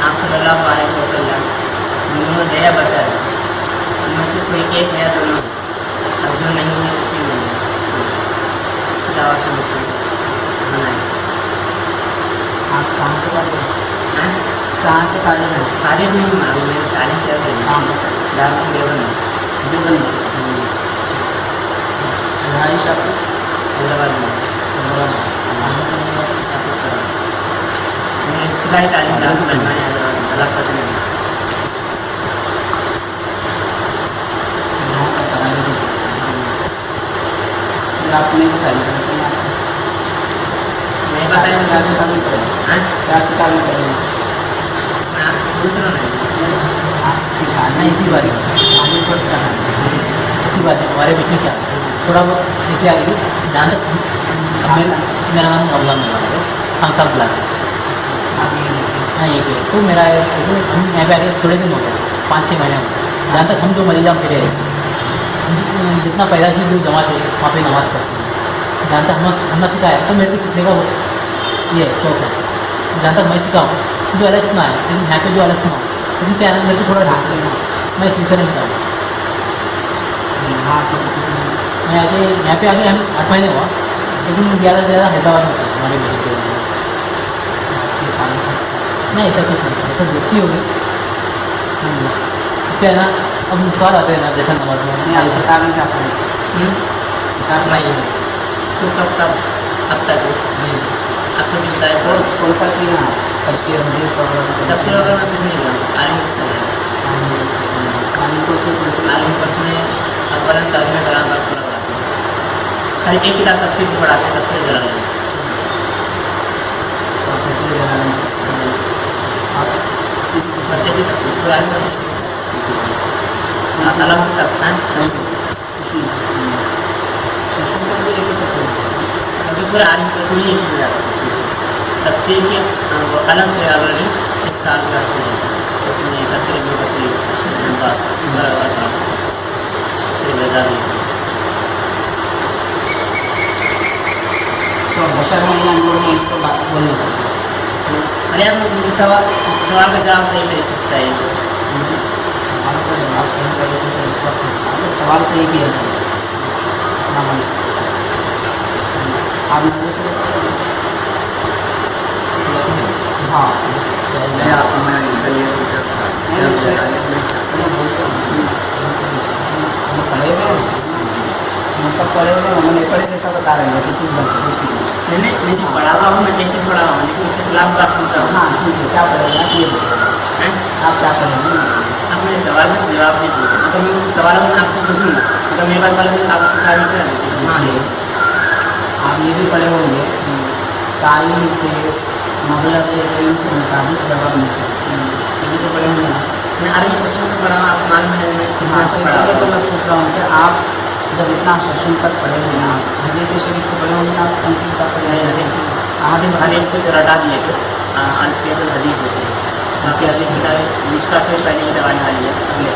آپ صلی اللہ علیہ وسلم دونوں دیا بشر ان میں سے کوئی ایک ہے دونوں اور جو نہیں ہے اس کی نہیں ہے دعوت مسلم بنائے. آپ کہاں سے پڑھتے ہیں؟ کہاں سے تعلیم ہے؟ تعلیم نہیں معلوم ہے, تعلیم چل رہی ہے دارالعلوم دیوبند دیوبند رہائش آپ کی حیدرآباد میں ابتدائی تعلیم دارالعلوم حیدرآباد میں علاقہ سے نہیں. آپ نے بتایا میں بتایا کیا کی تعلیم کریں کیا کی تعلیم کریں میں آپ سے پوچھ رہا ہوں. نہیں ایک ہی بات تعلیم کورس کرنا ہے ایک ہی بات ہے ہمارے بیچ میں کیا تھوڑا بہت دیکھیے آگے جہاں تک میرا نام مولانا مولانا ہے خان صاحب بلا ہاں یہ کہ تو میرا ہم یہاں پہ آگے تھوڑے دن ہو گئے 5-6 مہینے ہو گئے جہاں تک ہم جو ملیجہ پہ رہے جتنا پیدائشی جو جماعت ہے وہاں پہ نماز پڑھتے ہیں جہاں تک ہم نے سکھایا تو میرے کو سیکھنے کا یہ شوق ہے جہاں تک میں سیکھا ہوں جو الگ سنا ہے لیکن یہاں پہ جو الگ سنا لیکن کیا ہے میرے کو تھوڑا ڈھانک لینا میں اس سلسلے میں بتاؤں. میں آگے یہاں پہ آگے ہم 8 مہینے ہوا لیکن زیادہ سے زیادہ حیدرآباد میں ہوتا ہمارے بھائی کے نہیں ایسا کچھ نہیں ایسا دوستی ہوگی کیا ہے نا اب سوال آتے ہیں نا جیسا نماز میں تو کب تک اب تو بتایا کورس کون سا کیا تفسیر حدیث تفسیر وغیرہ میں کچھ نہیں کرا عالم کورس میں اول تعلیم کلام کا پورا پڑھاتے ہیں خالی ایک کتاب تفسیر کو پڑھاتے ہیں تفسیر جلال بس ایسی تفسیر پورا الگ سے تک ابھی پورا عالم کا کوئی ایک ہی جاتا تفسیر کے الگ سے آلریڈی 1 سال کا اس میں تفسیر ابن کثیر تفسیر بیضاوی تو بشر میں ہم لوگ نے اس کو بات بولنی چاہیے ارے آپ سوال کا جواب صحیح طریقے سے چاہیے سوال کا جواب صحیح طریقے سے اس وقت سوال صحیح بھی ہے السلام علیکم آپ ہاں پڑھے ہوئے ہم سب پڑھے ہوئے ہم نہیں پڑھے جیسا بتا رہے ہیں جیسے تم میں جو پڑھا ہوا ہوں میں جیسے پڑھا ہوں لیکن اس کے خلاف بات سنتا ہوں. ہاں ٹھیک ہے کیا پڑھے گا یہ آپ کیا پڑھیں گے آپ میرے سوال کا جواب نہیں دیتے اگر میں سوالوں میں آپ سے پوچھوں گا اگر میرے پاس والا آپ کو ساری کر دیتے ہاں آپ یہ بھی پڑھے ہوں گے سائن کے مبلغ کے علم کے مطابق جواب ملتا ہے یہ بھی تو پڑھے ہوں گے میں عربی سیشن میں پڑھا ہوں آپ معلوم ہے میں ہاں تو اسی لیے تو میں پوچھ رہا ہوں کہ آپ جب اتنا سیشن تک پڑھے ہیں آپ حدیث شریف کو پڑھے ہوں گے آپ کون سی کتاب پڑھے ہیں حدیث کو رٹا دیے تھے الفیت الحدیث ہوتے ہیں باقی حدیث کتابیں مشکا سے پہلے کی دوائی والی ہے اگلے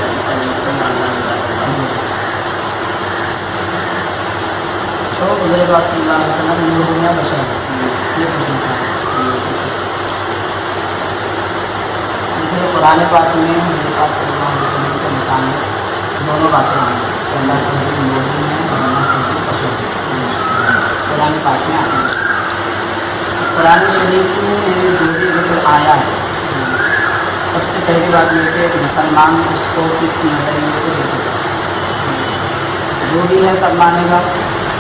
تو حضور پاک صلی اللہ علیہ وسلم نور دنیا بشر یہ پوچھنا تھا قرآن پاک میں حضور پاک صلی اللہ علیہ وسلم کے متعلق دونوں باتیں ہیں کہ اللہ کے حضور نور دنیا اور اللہ کے حضور بشر قرآن پاک میں آتے ہیں. قرآن شریف میں جو بھی ذکر آیا ہے سب سے پہلی بات یہ کہ مسلمان اس کو کس نظریے سے دیکھے جو بھی ہے سب مانے گا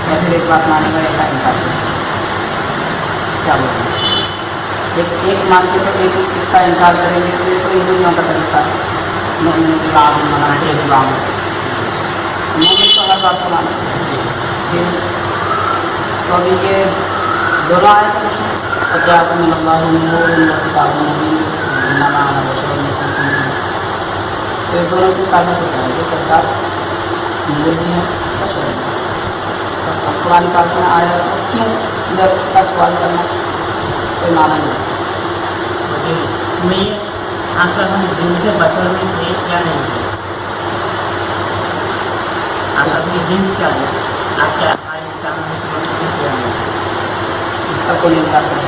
یا پھر ایک بات مانے گا ایک انکار کرے گا کیا بولتے ہیں ایک مان کے تو ایک کا انکار کریں گے تو یہ تو ہندوؤں کا طریقہ ہے مومن کے بعد مناتے کے بعد مومن تو ہر بات کو مانا پھر تو ابھی یہ دونوں آئے تو اس میں کیا من اللہ نور کتاب مبین انما انا بشر مثلکم تو یہ دونوں سے ثابت ہوتا ہے کہ سرکار نور بھی ہے بشر بھی ہے. بس اب قرآن پاک میں آیا کیوں ادھر کا سوال کرنا کوئی معنی نہیں. میں آپ کا ہم دن سے بشر میں تھے کیا نہیں تھے آپ اپنی جنس کیا ہے آپ کیا ہمارے سامنے کیا نہیں اس کا کوئی انکار کرے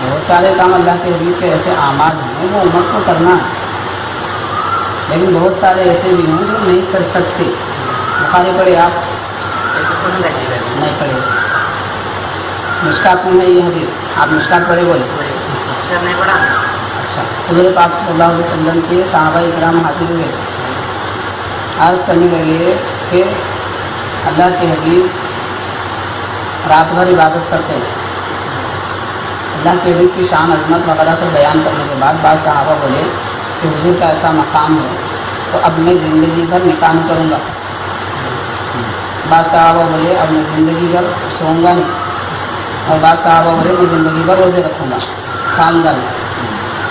بہت سارے کام اللہ کے حبیب کے ایسے اعمال ہیں وہ امت کو کرنا ہے، لیکن بہت سارے ایسے بھی ہیں جو نہیں کر سکتے. بخاری پڑھے آپ؟ نہیں پڑھے. مشکات میں ہے یہ حدیث، آپ مشکات پڑھے بولے؟ اکثر نہیں پڑھا. اچھا. حضور پاک صلی اللہ علیہ وسلم کے صحابہ کرام حاضر ہوئے، عرض کرنے لگے کہ اللہ کے حبیب رات بھر عبادت کرتے ہیں. اللہ کے حبیب کی شان عظمت وغیرہ سے بیان کرنے کے بعد بعض صحابہ بولے کہ حضور کا ایسا مقام ہے تو اب میں زندگی بھر نکاح نہیں کروں گا. بعض صحابہ بولے اب میں زندگی بھر سوؤں گا نہیں، اور بعض صحابہ بولے میں زندگی بھر روزے رکھوں گا، کھاؤں گا نہیں.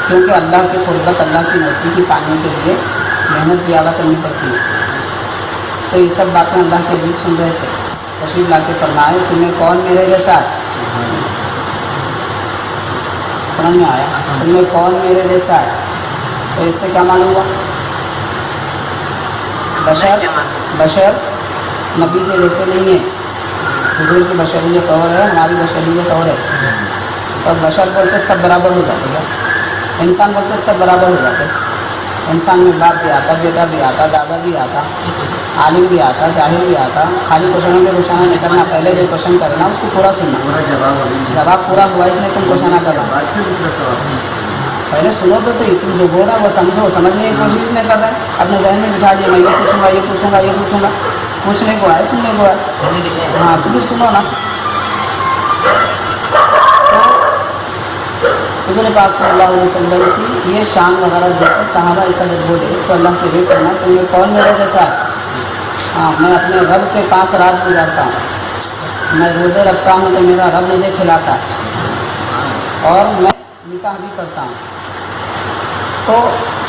کیونکہ اللہ کی قربت، اللہ کی نزدیکی پانے کے لیے محنت زیادہ کرنی پڑتی ہے. تو یہ سب باتیں اللہ کے حبیب سن رہے تھے. تشریف لا کے فرمائے تمہیں کون میرے جیسا ہے؟ سمجھ میں آیا؟ تمہیں کون میرے جیسا ہے؟ تو اس سے کیا معلوم ہوا؟ بشر نبی کے جیسے نہیں ہے. حضور کی بشریت اور ہے، ہماری بشریت اور ہے. سب بشر بولتے سب برابر ہو جاتے ہیں، انسان بولتے سب برابر ہو جاتے. انسان میں باپ بھی آتا، بیٹا بھی آتا، دادا بھی آتا، عالم بھی آتا، جاہل بھی آتا. خالی کوشچنوں پہ کوشچن نہیں کرنا، پہلے جو کوشچن کرنا اس کو پورا سننا. جواب پورا ہوا اس لیے تم کوشچن کرنا. پہلے سنو تو صحیح، تم جو بول رہا ہے وہ سمجھو، سمجھنے کی کوشش نہیں کر رہے. اپنے ذہن میں بٹھا دیا میں یہ پوچھوں گا، یہ پوچھوں گا، یہ پوچھوں گا. پوچھنے کو آئے، سننے کو آئے. ہاں تم بھی سنو نا. حضور پاک صلی اللہ علیہ وسلم کی یہ شان وغیرہ دیکھ کر صحابہ ایسا جب بولے تو اللہ سے بھی کرنا تمہیں کون میرے جیسا ہے؟ ہاں میں اپنے رب کے پاس رات گزارتا ہوں، میں روزے رکھتا ہوں تو میرا رب مجھے کھلاتا ہے، اور میں نکاح بھی کرتا ہوں. تو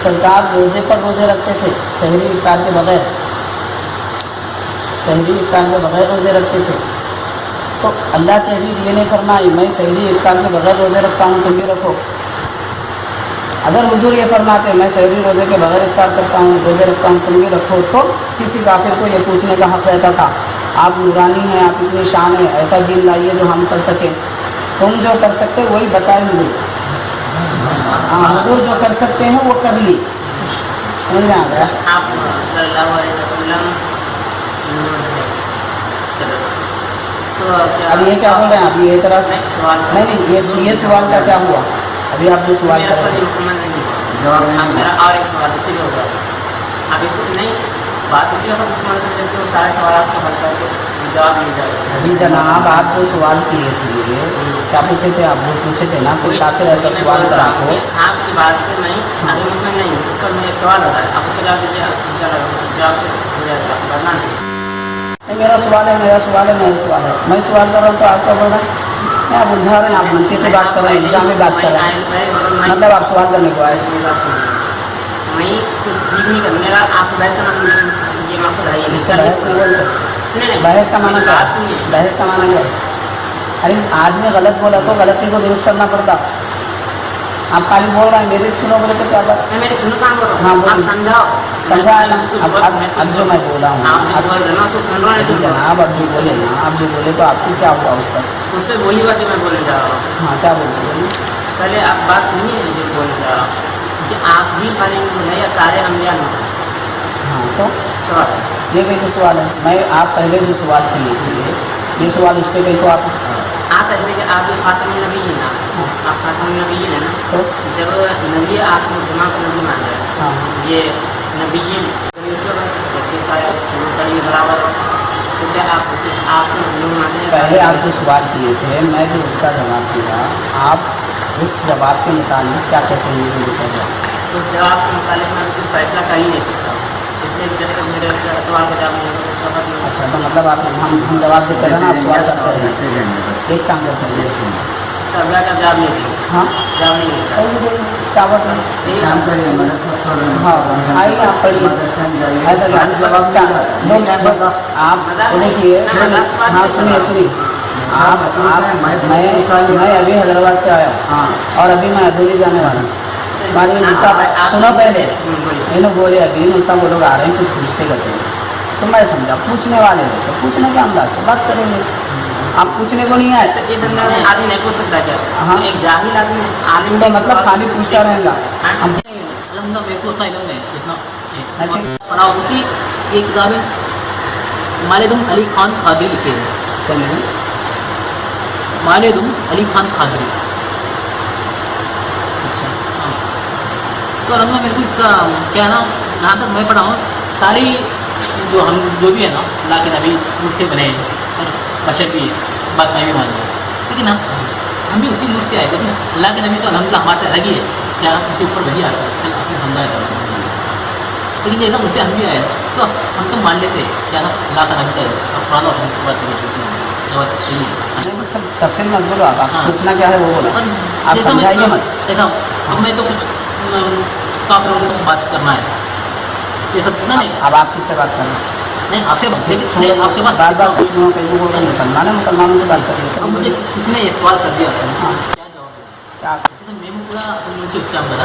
سرکار روزے پر روزے رکھتے تھے، سحری افطار کے بغیر، سحری افطار کے بغیر روزے رکھتے تھے. تو اللہ کے حبیب یہ نہیں فرمائی میں سحری افطار کے بغیر روزے رکھتا ہوں تم بھی رکھو. اگر حضور یہ فرماتے میں سحری روزے کے بغیر افطار کرتا ہوں، روزے رکھتا ہوں تم بھی رکھو، تو کسی کافر کو یہ پوچھنے کا حق رہتا تھا آپ نورانی ہیں، آپ اتنی شان ہے، ایسا دین لائیے جو ہم کر سکیں. تم جو کر سکتے وہی بتائے مجھے. ہاں حضور جو کر سکتے ہیں وہ کر لی. سمجھ میں آ گیا؟ آپ صلی اللہ علیہ وسلم تو اب یہ کیا بول رہے ہیں؟ اب یہ اعتراض سوال نہیں، یہ سوال کا کیا ہوا؟ ابھی آپ جو سوال کر رہے ہیں میرا اور ایک سوال اسی لیے ہوگا. اب اس کو نہیں بات اسی وقت مکمل سمجھے کہ وہ سارے سوالات کو حل کر کے جواب مل جائے. جی جناب آپ جو سوال کیے تھے کیا پوچھے تھے؟ آپ وہ پوچھے تھے نا کوئی کافر ایسا سوال کرا کو. آپ کی بات سے میں ابھی مطمئن نہیں ہوں، اس کا مجھے ایک سوال ہوتا ہے، آپ اس کا جواب دیجیے. جواب سے ہو جائے گا، کرنا نہیں. میرا سوال ہے، میرا سوال ہے، میرا سوال ہے. میں سوال کر رہا ہوں تو آپ کیا بول رہے ہیں؟ میں آپ الجھا رہے ہیں، آپ منطق کی بات کر رہے ہیں، الزامی بات کر رہے ہیں. مطلب آپ سوال کرنے کو آئے. میں کچھ سیکھ نہیں کروں، میرا آپ سے بحث کرنا یہ مقصد ہے. اس کا بحث نہیں بولتے. بحث کا معنی کیا ہے؟ بحث کا معنی کیا ہے؟ ارے آدمی غلط بولا تو غلطی کو درست کرنا پڑتا. آپ خالی بول رہے ہیں میری سنو بولے تو کیا بات؟ میں میری سنو کام کر رہا ہاں ہوں، آپ بولے. سمجھاؤ. سمجھا ہے نا. اب جو میں بولا ہوں آپ بول رہے ہیں سو سن رہا ہے. جناب اب جو بولے نا، آپ جو بولے تو آپ کو کیا ہوا اس کا؟ اس پہ وہی بات جو میں بولنے جا رہا ہوں. ہاں کیا بولتے ہیں؟ پہلے آپ بات سنیے جو بولنے جا رہا ہوں کہ آپ بھی خالی نہیں یا سارے انبیاء نہیں. ہاں تو سوال یہ کوئی سوال ہے؟ میں آپ پہلے جو سوال کیے تھے یہ سوال اس پہ کہیں تو آپ کہتے کہ آپ یہ خاتم النبی ہیں نا، آپ خاتم النبی ہیں نا. تو جب نبی آپ مسلمان کو نبی مان رہے ہیں، ہاں یہ نبی اس وقت سارے کڑی برابر، تو کیا آپ اسے آپ لوگ مانتے ہیں؟ پہلے آپ جو سوال کیے تھے میں جو اس کا جواب دیا، آپ اس جواب کے متعلق کیا کہتے ہیں؟ یہ بتا دیں. اس جواب کے متعلق میں کچھ فیصلہ کر ہی نہیں سکتا، اس لیے جب تک میرے سوال کا جواب نہیں ہوگا اس وقت میں. اچھا تو مطلب آپ ہم جواب دیتے رہے نا، آپ سوال کرتے رہے. ایک کام کرتے ہیں طبلہ کا جواب نہیں دیں. ہاں جواب نہیں ملتا. کیا بات ہے؟ ہاں آئیے آپ پڑھیے. ایسا آپ دیکھیے. ہاں سنیے سنیے میں ابھی حیدرآباد سے آیا اور ابھی میں ادھوری جانے والا ہوں. ہماری سنو پہلے انہوں بولے ابھی ان سب لوگ آ رہے ہیں کچھ پوچھتے کرتے ہیں، تو میں سمجھا پوچھنے والے ہو تو پوچھنے کے انداز سے بات کریں گے. آپ پوچھنے کو نہیں آئے؟ اس انداز میں آدمی نہیں پوچھ سکتا کیا؟ ہاں۔ ایک جاہل آدمی عالم تو مطلب خالی پوچھتا رہے گا؟ ہاں؟ الحمدللہ میرے کو اتنا علم ہے جتنا اچھا۔ پڑھا ان کی یہ کتابیں مالدم علی خان قادری لکھے ہیں. چلیں مالدم علی خان قادری. اچھا تو الحمدللہ میرے کو اس کا کیا ہے نا جہاں تک میں پڑھا ہوں ساری جو بھی ہے نا اللہ کے نبی نور سے بنے ہیں اور بشر بھی ہے بات میں بھی مان ہوں ٹھیک ہے نا ہم بھی اسی نور سے آئے لیکن اللہ کے نبی تو الحمدللہ ہمارے سے الگ ہی ہے کیا اس کے اوپر وہی آتا ہے آپ نے سمجھایا لیکن جیسا مجھ سے ہم بھی آئے تو ہم تو مان لیتے کیا نا اللہ کا نبی کا قرآن اور حدیث کی بات صحیح ہے. نہیں سب تفصیل مت بولو آپ ہاں۔ سوچنا کیا ہے وہ بولو آپ جیسا سمجھائیے مت. ایسا اب میں تو کچھ کافروں کے ساتھ بات کرنا ہے یہ سب نہیں اب آپ کس سے بات کر رہے ہیں؟ نہیں آپ سے چھوڑو، نہیں آپ کے پاس بار بار کچھ لوگوں کئی لوگوں کا مسلمان ہے مسلمانوں سے بات اب کریے. مجھے کسی نے یہ سوال کر دیا ہاں کیا جواب دیں کیا మేము కూడా అతని నుంచి వచ్చాం కదా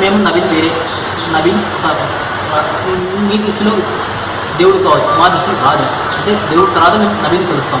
మేము నవీన్ వేరే నవీన్ మీ దృష్టిలో దేవుడు కావచ్చు మా దృష్టిలో కాదు అంటే దేవుడు తర్వాత మేము నవీన్ కలుస్తాం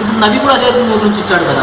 ఇప్పుడు నవీ కూడా అదే నూరు నుంచి ఇచ్చాడు కదా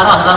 18,000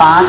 5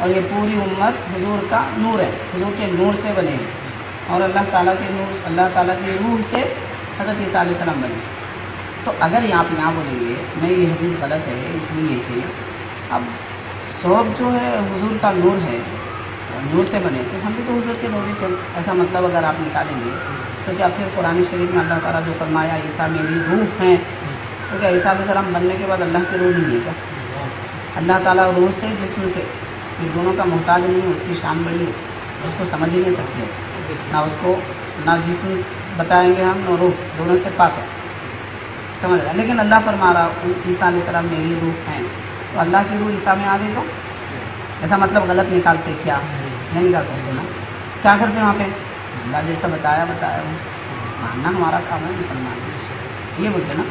اور یہ پوری امت حضور کا نور ہے، حضور کے نور سے بنے ہیں، اور اللہ تعالیٰ کے نور، اللہ تعالیٰ کی روح سے حضرت عیسیٰ علیہ السلام بنے۔ تو اگر آپ یہاں بولیں گے نہیں یہ حدیث غلط ہے اس لیے کہ اب صوب جو ہے حضور کا نور ہے، نور سے بنے، تو ہم بھی تو حضور کے نور ہی سے، ایسا مطلب اگر آپ نکالیں گے تو کیا پھر قرآن شریف میں اللہ تعالیٰ جو فرمایا عیسیٰ میری روح ہیں، تو کیا عیسیٰ علیہ السلام بننے کے بعد اللہ کی روح نہیں ہے کیا؟ اللہ تعالیٰ روح سے جسم سے یہ دونوں کا محتاج نہیں ہے، اس کی شان بڑی ہے، اس کو سمجھ ہی نہیں سکتے، نہ اس کو نہ جسم بتائیں گے ہم نہ روح، دونوں سے پاک ہے، سمجھ رہا ہے۔ لیکن اللہ فرما رہا عیسیٰ علیہ السلام میری روح ہیں، تو اللہ کی روح عیسیٰ میں آ گئی تو ایسا مطلب غلط نکالتے کیا؟ نہیں نکال سکتے نا، کیا کرتے ہیں وہاں پہ اللہ جیسا بتایا وہ ماننا ہمارا کام ہے، مسلمان یہ بولتے نا،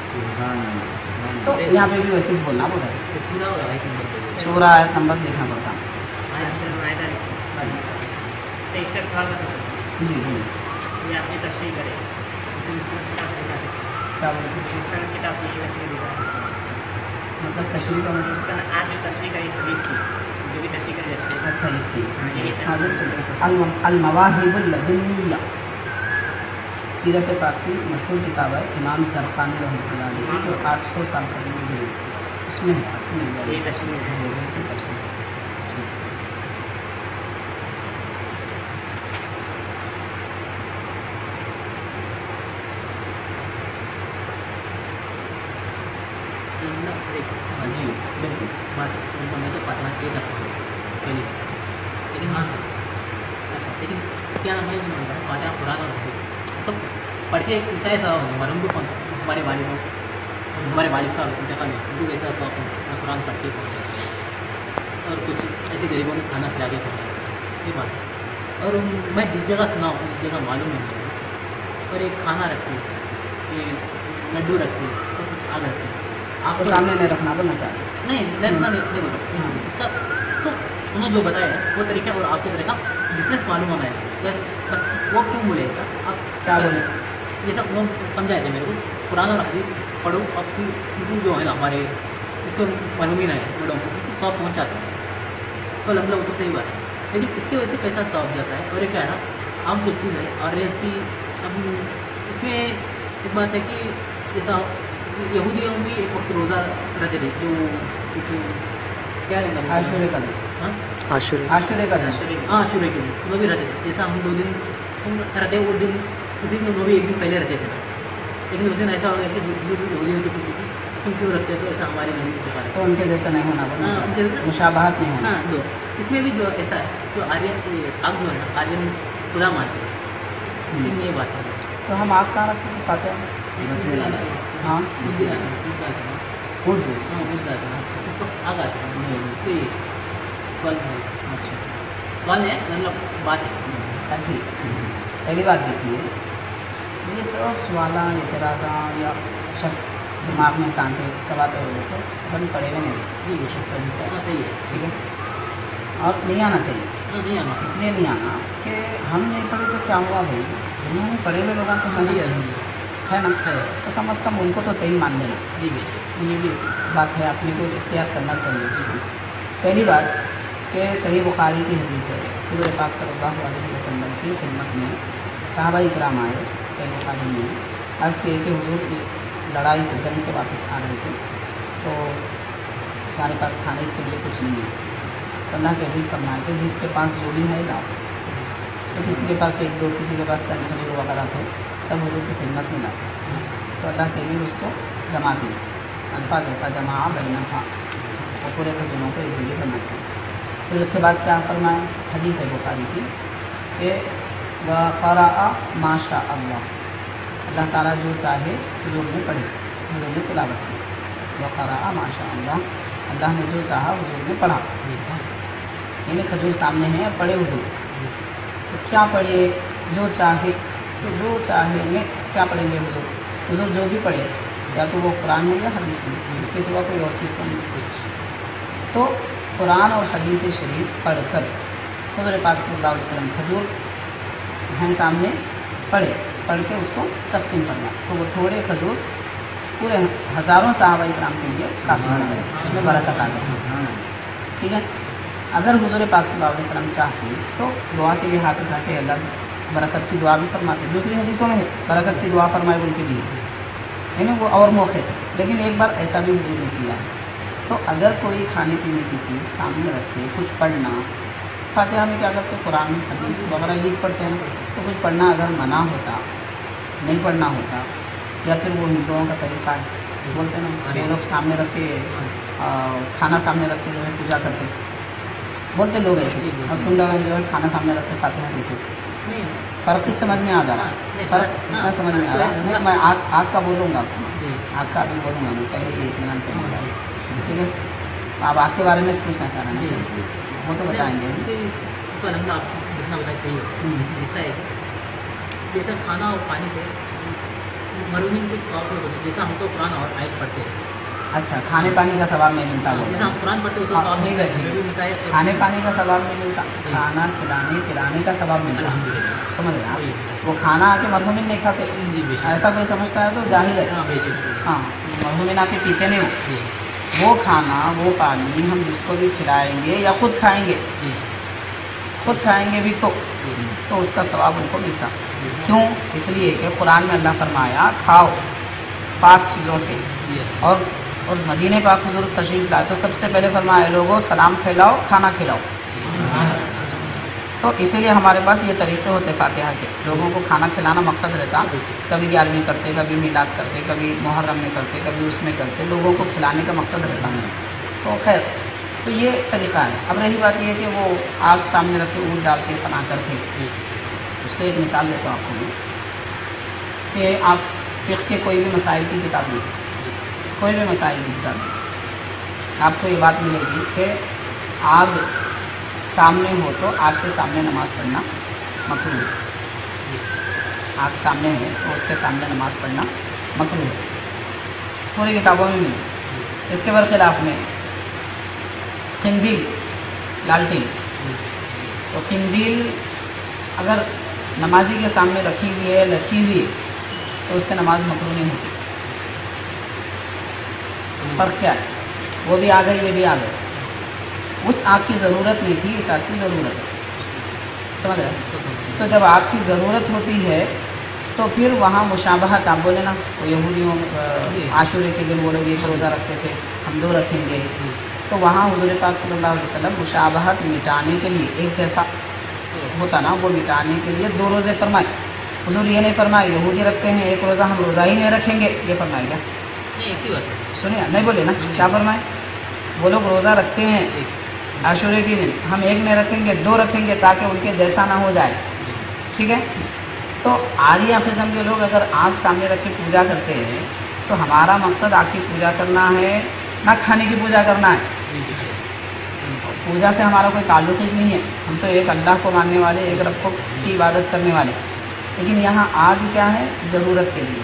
تو یہاں پہ بھی ویسے ہی بولنا پڑتا ہے، سورہ آیت نمبر دیکھنا پڑتا ہے۔ تو اس کا سوال کر سکتے جی جی یہ آپ کی تشریح کریں، اسے اس میں کتاب سے دکھا سکتے کیا بولتے ہیں؟ اس کا کتاب سے یہ تشریح دکھا سکتے مطلب تشریح کا مطلب اس کا آج جو تشریح کری اس حدیث کی جو بھی تشریح کری اس سے اچھا اس کی یہی ہاں بالکل المواہب اللدنیہ سیرت پاک کی مشہور کتاب ہے، امام زرقانی رحمۃ اللہ علیہ جو 800 سال قبل گزری، اس میں ہے یہ تشریح ہے۔ جی بالکل میں تو پتہ یہ کرتا ہوں پہلے، لیکن ہاں لیکن کیا نام ہے فاتحہ قرآن اور حدیث تو پڑھ کے عیسائی صاحب مرحوم کو ہمارے والد صاحب انتقال میں اردو ایسا صاحب قرآن پڑھ کے پہنچا اور کچھ ایسے غریبوں کو کھانا کھلا کے پہنچا، یہ بات ہے۔ اور میں جس جگہ سنا ہوں اس جگہ معلوم ہے مجھے، اور ایک کھانا رکھتی ہے، یہ لڈو رکھتی ہے اور کچھ آگ رکھتی ہے، آپ کو سامنے نہیں رکھنا بولنا چاہتے نہیں نہیں بولو اس کا تو انہوں نے جو بتایا ہے وہ طریقہ اور آپ کے طریقہ ڈفرینس معلوم ہونا ہے، بس وہ کیوں بولے ایسا؟ آپ کیا بولے؟ یہ سب وہ سمجھائے تھے میرے کو، قرآن اور حدیث پڑھو، آپ کی جو ہے نا ہمارے اس کو مرحومین ہے بڑوں کو سواب پہنچاتے ہیں، تو الحمد وہ تو صحیح بات ہے، لیکن اس کی وجہ سے کیسا سواب جاتا ہے؟ اور یہ کیا ہے نا عام جو چیز ہے اور ریز کی اب اس میں ایک بات ہے کہ جیسا یہودیوں بھی ایک وقت روزہ رہتے تھے جو کچھ کیا ہے عاشورے کا دن، ہاں عاشورے کا دن، ہاں عاشورے کے دن وہ بھی رہتے تھے، جیسا ہم 2 دن رہتے وہ دن اسی دن وہ بھی ایک دن پہلے رہتے تھے، لیکن اس دن ایسا ہو گیا کہ یہودیوں سے پوچھی تم کیوں رکھتے تو ایسا ہمارے نہیں چکا تو ان کے جیسا نہیں ہونا ہاں بولنا، مشابہت نہیں ہونا۔ ہاں دو اس میں بھی جو ایسا ہے جو آرین آگ جو ہے نا آرین خدا مانتے ہیں، لیکن یہ بات ہے تو ہم آپ کہاں رکھتے ہیں فاتحہ؟ ہاں خود اس وقت آگ آتے ہیں سوال ہے مطلب بات ہے ٹھیک۔ پہلی بات دیکھیے یہ سب سوالات اعتراضات یا شک دماغ میں کانٹے کباتے ہوئے تو بند پڑے ہوئے نہیں، جی اس وجہ سے ہاں صحیح ہے ٹھیک ہے، اور نہیں آنا چاہیے، ہاں جی ہاں اس لیے نہیں آنا کہ ہم نہیں پڑھے تو کیا ہوا بھائی، جنہوں نے پڑھے ہوئے لوگوں تو جی ہے نا، تو کم از کم ان کو تو صحیح مان لینا، جی یہ بھی بات ہے اپنے کو اختیار کرنا چاہیے اس کو۔ پہلی بات کہ صحیح بخاری کی حدیث ہے، حضور پاک صلی اللہ علیہ وسلم کی خدمت میں صحابہ اکرام آئے، صحیح بخاری میں عرض کیے کہ حضور کی لڑائی سے جنگ سے واپس آ رہے تھے تو ہمارے پاس کھانے کے لیے کچھ نہیں ہے، تو اللہ کے حبیب فرمائے کہ جس کے پاس جو بھی ہے لاؤ، تو کسی کے پاس 1 2 کسی کے پاس چند کھجور وغیرہ تھے، سب حضور کی خدمت میں لاتے، تو اللہ کے حبیب اس کو جمع کیے، الفاظ جمع بینہا، اور پورے کھجوروں کو ایک جگہ جمع کیا۔ پھر اس کے بعد کیا فرمائے؟ حدیث ہے بخاری کی کہ وَقَرَأَ مَا شَاءَ اللَّهُ، اللہ تعالیٰ جو چاہے حضور نے پڑھے، حضور نے تلاوت کی، وَقَرَأَ مَا شَاءَ اللَّهُ، اللہ نے جو چاہا حضور نے پڑھا، یعنی کھجور سامنے ہے پڑھے حضور، تو کیا پڑھے؟ جو چاہے، تو جو چاہے میں کیا پڑھیں گے حضور جو بھی پڑھے، یا تو وہ قرآن میں یا حدیث میں، اس کے سوا کوئی اور چیز تو نہیں، تو قرآن اور حدیث شریف پڑھ کر حضور پاک صلی اللہ علیہ وسلم کھجور ہیں سامنے پڑھ کے اس کو تقسیم کرنا، تو وہ تھوڑے کھجور پورے ہزاروں صحابہ کرام کے لیے کافی ہو گئے، اس میں برکت آ گئی، ٹھیک ہے۔ اگر حضور پاک صلی اللہ علیہ وسلم چاہتے تو دعا کے لیے ہاتھ اٹھا کے اللہ برکت کی دعا بھی فرماتے. دوسری حدیثوں میں ہے برکت کی دعا فرمائے بول کے بھی ہے، یعنی وہ اور موقع تھے، لیکن ایک بار ایسا بھی حضور نے کیا ہے. تو اگر کوئی کھانے پینے کی چیز سامنے رکھے، کچھ پڑھنا، فاتحہ میں کیا کرتے قرآن حدیث وغیرہ یہ پڑھتے ہیں، تو کچھ پڑھنا اگر منع ہوتا، نہیں پڑھنا ہوتا، یا پھر وہ ہندوؤں کا طریقہ ہے، بولتے ہیں نا کہ لوگ سامنے رکھ کے کھانا سامنے رکھ کے جو ہے پوجا کرتے، بولتے لوگ ایسے، اور تم لوگ جو ہے کھانا سامنے رکھ کے فاتحہ دیتے. فرق کس سمجھ میں آ جا رہا ہے؟ فرق اتنا سمجھ میں آ رہا ہے. نہیں، میں آگ کا بولوں گا، آگ کا بھی بولوں گا، میں پہلے یہ اطمینان کرنے والا ہوں. ٹھیک ہے، آپ آگ کے بارے میں پوچھنا چاہ رہے ہیں، وہ تو بتائیں گے. تو الحمد آپ جتنا بتائیں صحیح ہے. ایسا ہے جیسا کھانا اور پانی سے مرحومین کے ثواب میں ہوتے، جیسا ہم تو قرآن اور آیت پڑھتے ہیں. اچھا، کھانے پانی کا ثواب نہیں ملتا، جیسا ہم قرآن پڑھتے ہیں اس کا ثواب ٹھیک ہے، بھی ملتا ہے. کھانے پانی کا ثواب نہیں ملتا، کھانا کھلانے پلانے کا ثواب ملتا. الحمدللہ. سمجھ رہے ہیں آپ؟ وہ کھانا آ کے مرحومین نہیں کھاتے، جی بے شک. ایسا کوئی سمجھتا ہے تو جاہل ہے. ہاں بے شک. ہاں، مرحومین آ کے پیتے نہیں ہو. جی وہ کھانا وہ پانی ہم جس کو بھی کھلائیں گے یا خود کھائیں گے، جی خود کھائیں گے بھی تو اس کا ثواب ان کو ملتا. کیوں؟ اس لیے کہ قرآن میں اللہ فرمایا کھاؤ پاک چیزوں سے. اور مدینہ پاک حضور تشریف لائے تو سب سے پہلے فرمایا لوگوں سلام پھیلاؤ، کھانا کھلاؤ. تو اسی لیے ہمارے پاس یہ طریقے ہوتے فاتحہ کے، لوگوں کو کھانا کھلانا مقصد رہتا. کبھی 11ویں کرتے، کبھی میلاد کرتے، کبھی محرم میں کرتے، کبھی اس میں کرتے، لوگوں کو کھلانے کا مقصد رہتا ہے. تو خیر، تو یہ طریقہ ہے. اب رہی بات یہ کہ وہ آگ سامنے رکھ کے اونٹ ڈال کے فنا کرتے. اس کو ایک مثال دیتا ہوں آپ کو کہ آپ فقہ کے کوئی بھی مسائل کی کتاب لیجیے، کوئی بھی مسائل کی کتاب لیجیے، آپ کو یہ بات ملے گی کہ آگ سامنے ہو تو آگ کے سامنے نماز پڑھنا مکروہ ہے. آگ سامنے ہے تو اس کے سامنے نماز پڑھنا مکروہ ہے، پوری کتابوں میں ملے. اس کے برخلاف میں قندیل، لالٹین، تو قندیل اگر نمازی کے سامنے رکھی ہوئی ہے، لٹکی ہوئی ہے، تو اس سے نماز مکروہ نہیں ہوتی. فرق کیا ہے؟ وہ بھی آ گئی، یہ بھی آ گئی. اس آگ کی ضرورت نہیں تھی، اس آگ کی ضرورت ہے. سمجھ رہے ہیں؟ تو جب آگ کی ضرورت ہوتی ہے تو پھر وہاں مشابہت، آپ بولے نا وہ یہودیوں عاشورے کے دن وہ لوگ ایک روزہ رکھتے تھے، ہم 2 رکھیں گے. تو وہاں حضور پاک صلی اللہ علیہ وسلم مشابہت مٹانے کے لیے، ایک جیسا ہوتا نا وہ مٹانے کے لیے 2 روزے فرمائے. حضور یہ نہیں فرمائے یہودی رکھتے ہیں ایک روزہ، ہم روزہ ہی نہیں رکھیں گے، یہ فرمائے گا؟ نہیں، ایسی بات ہے. سنیے، نہیں بولے نا، کیا فرمائے؟ وہ لوگ روزہ رکھتے ہیں عاشورے کے دن، ہم 1 نہیں رکھیں گے، 2 رکھیں گے تاکہ ان کے جیسا نہ ہو جائے. ٹھیک ہے؟ تو آریہ قسم کے لوگ اگر آگ سامنے رکھ کے پوجا کرتے ہیں تو ہمارا مقصد آگ کی پوجا کرنا ہے، نہ کھانے کی پوجا کرنا ہے. پوجا سے ہمارا کوئی تعلق ہی نہیں ہے، ہم تو ایک اللہ کو ماننے والے، ایک رب کی عبادت کرنے والے. لیکن یہاں آگ کیا ہے؟ ضرورت کے لیے.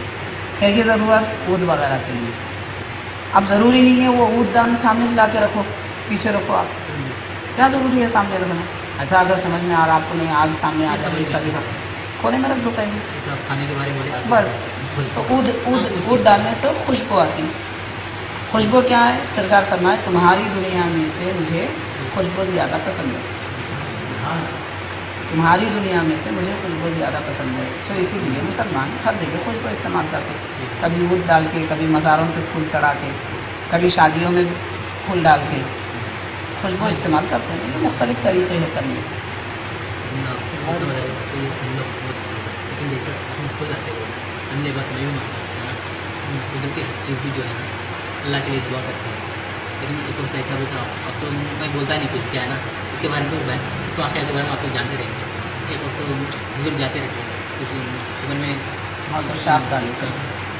ہے کہ ضرورت اود وغیرہ کے لیے. اب ضروری نہیں ہے وہ اود دان سامنے سے لا کے رکھو، پیچھے رکھو. آپ کیا ضروری ہے سامنے رکھنا؟ ایسا اگر سمجھ میں آ رہا آپ کو نہیں، آگ سامنے آ جائے ایسا دکھا کونے میں رکھ دو کہیں کھانے کے بارے میں بس. تو اود ڈالنے سے خوشبو آتی. خوشبو کیا ہے؟ سرکار فرمائے تمہاری دنیا میں سے مجھے خوشبو زیادہ پسند ہے، تمہاری دنیا میں سے مجھے خوشبو زیادہ پسند ہے. تو اسی لیے مسلمان ہر جگہ خوشبو استعمال کرتے، کبھی اود ڈال کے، کبھی مزاروں پہ پھول چڑھا کے، کبھی شادیوں میں پھول ڈال کے خوشبو استعمال کرتے ہیں. یہ مختلف طریقے ہیں کرنے. لیکن جیسا ہم خود آتے ہیں، ہم نے بات میں بھی مانتا ہے نا، قدرتی چیز بھی جو ہے نا اللہ کے لیے دعا کرتے ہیں. لیکن ایک وقت ایسا بھی تھا، اب تو میں بولتا نہیں کچھ، کیا ہے نا اس کے بارے میں تو اس واقعہ کے بارے میں آپ لوگ جانتے رہیں گے. ایک وقت تو بزرگ جاتے رہتے ہیں کچھ خبر میں بہت تو شاپ ڈالے چلو،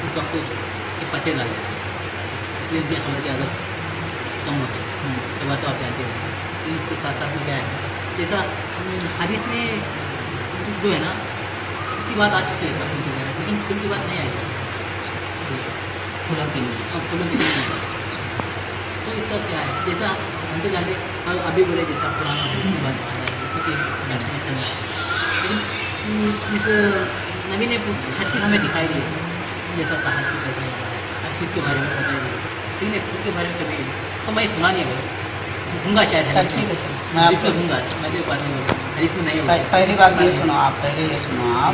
اس وقت ایک پتے ڈالے، اس لیے ان کی خبر کی عادت کم ہوتی ہے. یہ بات تو آپ جانتے ہیں. لیکن اس کے ساتھ ساتھ میں کیا ہے، جیسا حدیث میں جو ہے نا اس کی بات آ چکی ہے لیکن پھول کی بات نہیں آئی ہے. پھولوں کے لیے اب پھولوں کی نہیں آئی. تو اس کا کیا ہے، جیسا ہم تو جانتے ہیں ابھی بولے جیسا پرانا کی بات آ رہا ہے جیسے کہ چل رہا ہے. لیکن اس نبی نے ہر چیز ہمیں دکھائی دی ہے، جیسا کہا کہ کیسے ہر چیز کے بارے میں بتائی دی. لیکن پھول کے بارے میں کبھی تو میں سنا نہیں ہے. ہوں گا شاید اچھا ٹھیک ہے، چلو میں آپ کو ہوں گا، میں جو بات نہیں حدیث میں نہیں ہوگا. پہلی بات یہ سنو آپ، پہلے یہ سنو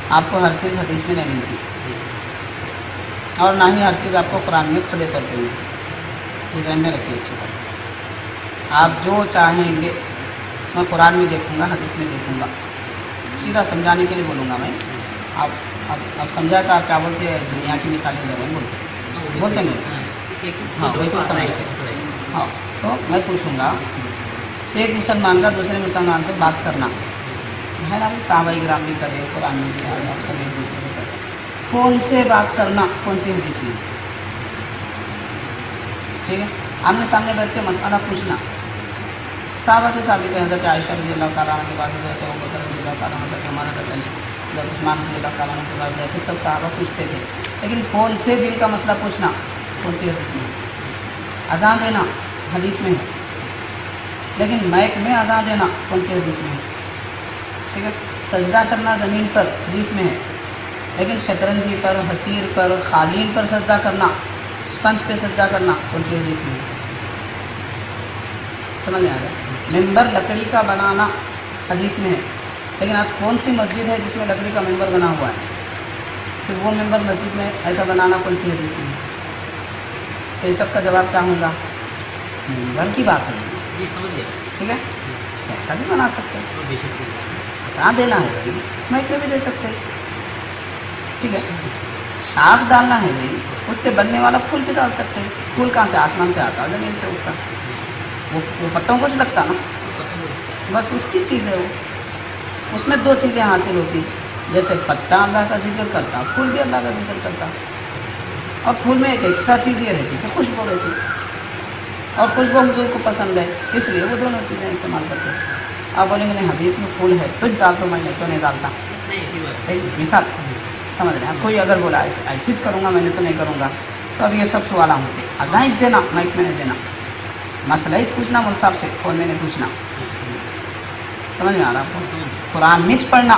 آپ کو ہر چیز حدیث میں نہیں ملتی، اور نہ ہی ہر چیز آپ کو قرآن میں کھلے طور پہ ملتی. یہ ذہن میں رکھیے اچھی طرح. آپ جو چاہیں گے میں قرآن میں دیکھوں گا، حدیث میں دیکھوں گا، سیدھا سمجھانے کے لیے بولوں گا میں. آپ سمجھا کہ آپ کیا بولتے ہیں، دنیا کی مثالیں دے رہے ہیں بولتے میرے. ہاں ویسے سمجھتے. ہاں تو میں پوچھوں گا، ایک مسلمان کا دوسرے مسلمان سے بات کرنا ہے نا، صحابہ کرام بھی کرے، قرآن میں بھی آئے، آپ سب ایک دوسرے سے کرے. فون سے بات کرنا کون سی حدیث میں؟ ٹھیک ہے، آمنے سامنے بیٹھ کے مسئلہ پوچھنا صحابہ سے ثابت ہے. حضرت عائشہ رضی اللہ تعالیٰ عنہ کے پاس حضرت ابوبکر رضی اللہ تعالیٰ عنہ، حضرت عمر، حضرت علی، حضرت عثمان رضی اللہ تعالیٰ عنہ کے پاس جاتے سب صحابہ پوچھتے تھے. لیکن فون سے دل کا مسئلہ پوچھنا کون سی حدیث میں؟ اذان دینا حدیث میں ہے، لیکن مائک میں اذان دینا کون سی حدیث میں ہے؟ ٹھیک ہے، سجدہ کرنا زمین پر حدیث میں ہے، لیکن شطرنجی پر، حصیر پر، قالین پر سجدہ کرنا، اسپنج پہ سجدہ کرنا کون سی حدیث میں ہے؟ سمجھ میں آ گیا. ممبر لکڑی کا بنانا حدیث میں ہے، لیکن آج کون سی مسجد ہے جس میں لکڑی کا ممبر بنا ہوا ہے؟ پھر وہ ممبر مسجد میں ایسا بنانا کون سی حدیث میں ہے؟ تو یہ سب کا جواب کیا ہوگا؟ ممبر کی بات ہے. یہ سمجھ گیا. ٹھیک ہے، ایسا بھی بنا سکتے ہیں. اور بے شک اذان دینا ہے بھائی، مائک میں بھی دے سکتے ہیں. ٹھیک ہے، شاخ ڈالنا ہے بھائی، اس سے بننے والا پھول بھی ڈال سکتے ہیں. پھول کہاں سے؟ آسمان سے آتا، زمین سے اٹھتا، وہ پتوں کو لگتا نا، بس اس کی چیز ہے وہ. اس میں دو چیزیں حاصل ہوتی، جیسے پتا اللہ کا ذکر کرتا، پھول بھی اللہ کا ذکر کرتا. اور پھول میں ایک ایکسٹرا چیز یہ رہتی کہ خوشبو رہتی، اور خوشبو حضور کو پسند ہے، اس لیے وہ دونوں چیزیں استعمال کرتے ہیں. آپ بولیں گے نہیں حدیث میں پھول ہے تو ڈال دو، میں نے تو نہیں ڈالتا. ایک مثال سمجھ رہے ہیں. کوئی اگر بولا ایسے کروں گا میں نے تو نہیں کروں گا، تو اب یہ سب سوال ہوتے. اذان دینا مائک میں نہیں دینا، مسئلہ ہی پوچھنا مول صاحب سے، فون میں نہیں پوچھنا. سمجھ میں آ رہا آپ کو؟ قرآن نیچ پڑھنا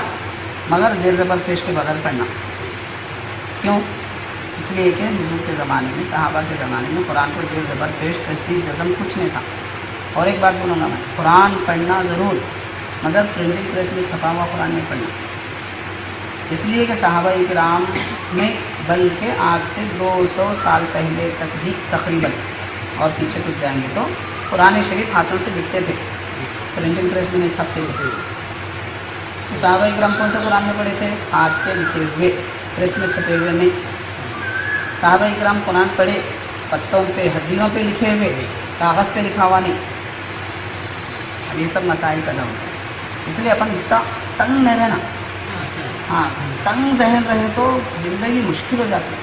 مگر زیر زبر پیش کے بغیر پڑھنا. کیوں؟ اس لیے کہ حضور کے زمانے میں، صحابہ کے زمانے میں قرآن کو زیر زبر پیش، تشدید، جزم کچھ نہیں تھا. اور ایک بات بولوں گا میں، قرآن پڑھنا ضرور مگر پرنٹنگ پریس میں چھپا ہوا قرآن نہیں پڑھنا. اس لیے کہ صحابہ کرام نے بلکہ آج سے 200 سال پہلے تک بھی تقریباً، اور پیچھے کچھ جائیں گے تو قرآن شریف ہاتھوں سے لکھتے تھے، پرنٹنگ پریس میں نہیں چھپتے تھے. تو صحابہ کرام کون سے قرآن میں پڑھے تھے؟ ہاتھ سے لکھے ہوئے، پریس میں چھپے ہوئے نہیں. صحابہ کرام قرآن پڑھے پتوں پہ، ہڈیوں پہ لکھے ہوئے، کاغذ پہ لکھا ہوا نہیں. اب یہ سب مسائل پیدا ہوتے ہیں. اس لیے اپن اتنا تنگ نہیں رہنا. ہاں، تنگ ذہن رہے تو زندگی مشکل ہو جاتی ہے.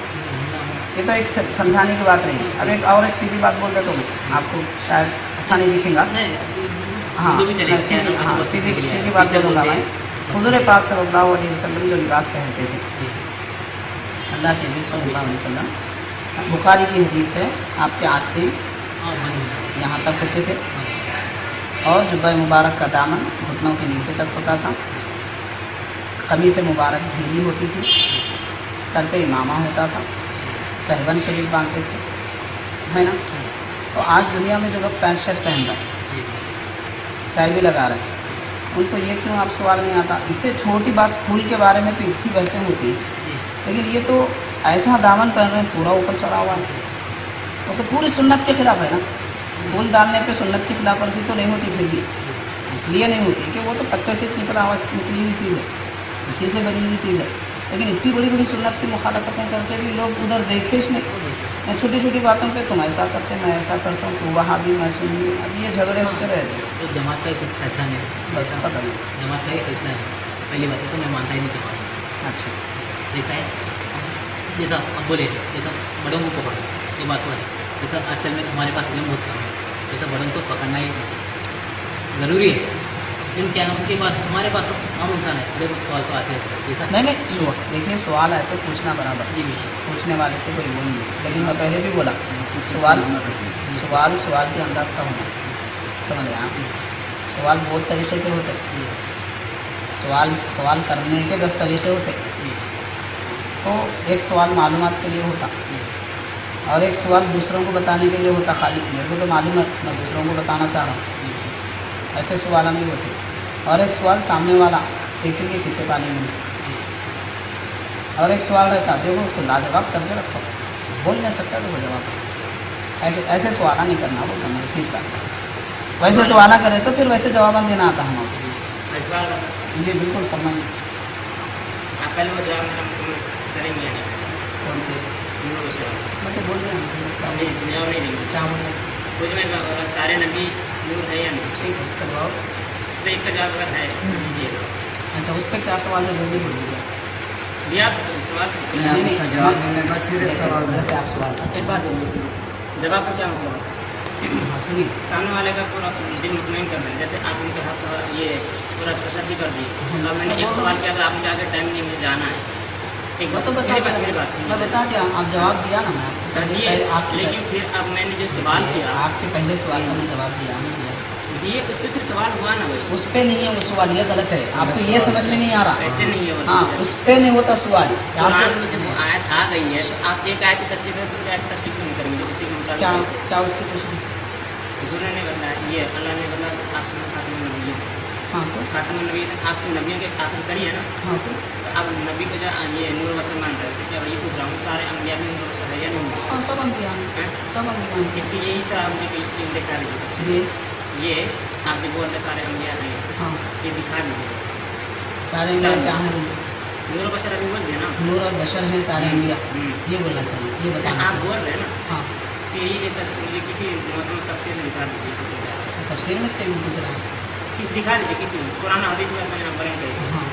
یہ تو ایک سمجھانے کی بات نہیں ہے. اب ایک سیدھی بات بول دیتا ہوں، آپ کو شاید اچھا نہیں دکھے گا. ہاں سیدھی بات بولوں گا میں. حضور پاک صلی اللہ علیہ وسلم جو لباس پہنتے تھے، اللہ کے نبی صلی اللہ علیہ وسلم، بخاری کی حدیث ہے، آپ کے آستین یہاں تک ہوتے تھے، اور جبہ مبارک کا دامن گھٹنوں کے نیچے تک ہوتا تھا. قمیص مبارک ڈھیلی ہوتی تھی، سر پہ امامہ ہوتا تھا، تہبند شریف باندھتے تھے، ہے نا. تو آج دنیا میں جو لوگ پینٹ شرٹ پہن رہے ہیں، ٹائی بھی لگا رہے ہیں، ان کو یہ کیوں آپ سوال نہیں آتا؟ اتنے چھوٹی بات پھول کے بارے میں تو اتنی بحثیں ہوتی ہیں، لیکن یہ تو ایسا دامن پہن رہے ہیں پورا اوپر چڑھا ہوا ہے. وہ تو پوری سنت کے خلاف ہے نا. پھول ڈالنے پہ سنت کی خلاف ورزی تو نہیں ہوتی، پھر بھی اس لیے نہیں ہوتی کہ وہ تو پتے سے نکلی ہوئی چیز ہے، اسی سے بنی ہوئی چیز ہے. لیکن اتنی بڑی بڑی سنت کی مخالفتیں کر کے بھی لوگ ادھر دیکھتے ہی نہیں. میں چھوٹی چھوٹی باتوں پہ تم ایسا کرتے، میں ایسا کرتا ہوں، تو وہاں بھی میں سنی. اب یہ جھگڑے ہوتے رہتے. تو جماعت کا کچھ ایسا نہیں، بس پتہ نہیں. جماعت کا ایک ایسا ہے. پہلی بات ہے تو میں مانتا ہی نہیں کہ اچھا جیسا ہے، جیسا اب بولے جیسا بڑوں کو پکڑو، یہ بات تو ہے. جیسا آج کل میں ہمارے پاس علم بہت کم ہے، جیسا بڑوں کو پکڑنا ہی ضروری ہے. لیکن کیا ان کے پاس، ہمارے پاس عام انسان ہے، بڑے سوال تو آتے ہیں. جیسا نہیں دیکھیے سوال ہے تو پوچھنا برابر، جی بھی پوچھنے والے سے کوئی وہ نہیں ہے. لیکن میں پہلے بھی بولا سوال کے انداز کا ہونا. سمجھ رہے ہیں آپ؟ سوال بہت طریقے کے ہوتے، سوال کرنے کے 10 طریقے ہوتے. تو ایک سوال معلومات کے لیے ہوتا، اور ایک سوال دوسروں کو بتانے کے لیے ہوتا خالی میرے کو تو معلوم ہے میں دوسروں کو بتانا چاہ رہا ہوں، ایسے سوال بھی ہوتے. اور ایک سوال سامنے والا دیکھیں گے کتنے پانی میں. اور ایک سوال رہتا دیکھو اس کو لاجواب کر کے رکھو، بول نہیں سکتا تو وہ جواب ایسے سوالہ نہیں کرنا، وہ کرنا چیز بات ویسے سوالہ کرے تو پھر ویسے جواب دینا آتا ہم آپ ایک سوال کا سر، جی بالکل فرمائیے. آپ پہلے وہ جواب میرا مکمل کریں گے یا نہیں؟ کون سے نور بشر مطلب بول رہے ہیں کیا نہیں جواب نہیں دیں گے. کیا بول رہے ہیں؟ کچھ میں کہا سارے نبی نور ہے یا نہیں؟ ٹھیک ہے چلو آؤ. تو اس کا جواب اگر ہے دیجیے گا. اچھا اس پہ کیا سوال ہے وہ بھی بول دیجیے. دیا تو سوال نہیں، اس کا جواب دینے کے بعد پھر ایک سوال ہے. جیسے آپ سوال ایک بات ہے، جواب کا کیا مطلب ہے؟ ہاں سنیے. سامنے والے کا پورا دل مطمئن کر دیں. جیسے آپ ان کے ہر سوال یہ پورا تشدد کر دی. اب میں نے ایک سوال کیا تھا، آپ مجھے آگے ٹائم نہیں مجھے جانا ہے. ایک وہ تو بتا میری دیا بات میں بتا دیا آپ جواب دیا نا میں آپ کو دیے، آپ لیکن پھر اب میں نے جو سوال کیا آپ کے پہلے سوال کا میں جواب دیا نہیں دیا دیے، اس پہ پھر سوال ہوا نا بھائی. اس پہ نہیں ہے وہ سوال، یہ غلط ہے. آپ کو یہ سمجھ میں نہیں آ رہا. ایسے نہیں ہے وہ. ہاں اس پہ نہیں ہوتا سوال. آپ قرآن میں جب وہ آیت آ گئی ہے تو آپ ایک آیت کی تصدیق کریں دوسری آیت کی تصدیق کیوں نہیں کریں گے؟ اسی کے کیا مطابق کیا اس کی کوشش. حضور نے بتایا یہ اللہ نے بتایا آسمان خاتم النبی. ہاں تو خاتم النبی آپ کے نبیوں کے آخر کری ہے نا. ہاں تو تو اب نبی کو جو یہ نور بشر مان رہے تھے، کیا یہ پوچھ رہا ہوں سارے انبیاء میں نور بشر ہے یا نہیں؟ ہاں سب انبیاء ہیں، ہیں؟ سب انبیاء ہیں. اس کی یہی سا ہم نے چیز دکھا دی. جی یہ آپ جو بول رہے سارے انبیاء ہیں، ہاں یہ دکھا دیجیے. سارے انبیاء کیا ہیں؟ نور بشر ابھی بول دیا نا. نور اور بشر ہیں سارے انبیاء. یہ بولنا چاہیے، یہ بتانا آپ چاہیے. بول رہے ہیں نا ہاں کہ یہ کسی محترم تفسیر میں دکھا دیجیے. تفسیر میں کہیں پوچھ رہا ہے. دکھا دیجیے کسی قرآن حدیث میں اپنے نمبر گئے ہاں